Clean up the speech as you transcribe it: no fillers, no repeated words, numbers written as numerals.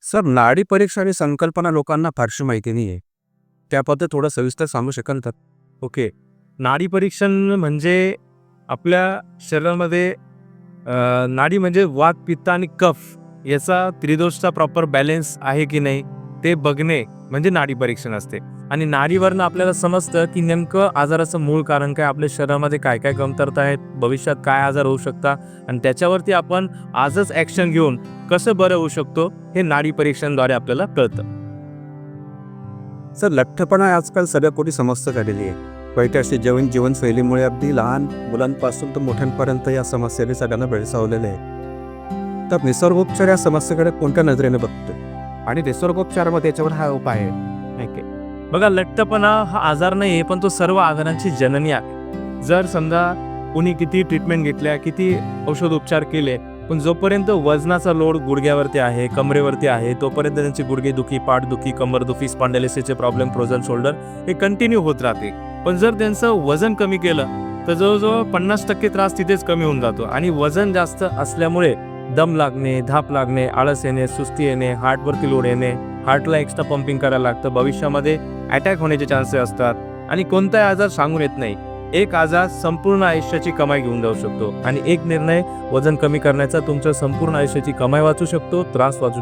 Sir, नाडी परीक्षा आणि संकल्पना लोकांना फारशी माहिती नाही आहे. त्याबद्दल थोडं सविस्तर सांगू शकाल तर? ओके. नाडी परीक्षण म्हणजे आपल्या शरीरामध्ये नाडी म्हणजे वात, पित्त आणि कफ याचा त्रिदोषचा प्रॉपर बॅलन्स आहे की नाही ते बघणे म्हणजे नाडी परीक्षण असते. आणि नाडीवरनं आपल्याला समजतं की नेमकं आजाराचं मूळ कारण काय, आपल्या शरीरामध्ये काय काय कमतरता आहेत, भविष्यात काय आजार होऊ शकतात आणि त्याच्यावरती आपण आजच ॲक्शन घेऊन कसं बरं होऊ शकतो हे नाडी परीक्षणाद्वारे आपल्याला कळतं. सर, लठ्ठपणा आजकाल सगळ्या कोटी समस्या झालेली आहे. वाईट अशी जीवनशैलीमुळे अगदी लहान मुलांपासून तर मोठ्यांपर्यंत या समस्येने सगळ्यांना भेडसावलेले आहे. तर निसर्गोपचार या समस्येकडे कोणत्या नजरेने बघतो आणि निसर्गोपचारामध्ये याच्यावर हा उपाय आहे? ओके. बघा, लठ्ठपणा हा आजार नाही आहे, पण तो सर्व आजारांची जननी आहे. जर समजा कुणी किती ट्रीटमेंट घेतल्या, किती औषधोपचार केले, पण जोपर्यंत वजनाचा लोड गुडघ्यावरती आहे, कमरेवरती आहे, तोपर्यंत त्यांची गुडघेदुखी, पाठदुखी, कंबरदुखी, स्पॉन्डिलोसिसचे प्रॉब्लेम, फ्रोझन शोल्डर हे कंटिन्यू होत राहते. पण जर त्यांचं वजन कमी केलं तर जवळजवळ 50% त्रास तिथेच कमी होऊन जातो. आणि वजन जास्त असल्यामुळे दम लागणे, धाप लागणे, आळस येणे, सुस्ती येणे, हार्टवरती लोड येणे, हार्टला एक्स्ट्रा पंपिंग करायला लागतं, भविष्यामध्ये अटॅक होण्याचे चान्सेस असतात. आणि कोणताही आजार सांगून येत नाही. एक आजार संपूर्ण आयुष्याची कमाई घेऊन जाऊ शकतो आणि एक निर्णय वजन कमी करण्याचा तुमच्या संपूर्ण आयुष्याची कमाई वाचू शकतो, त्रास वाचू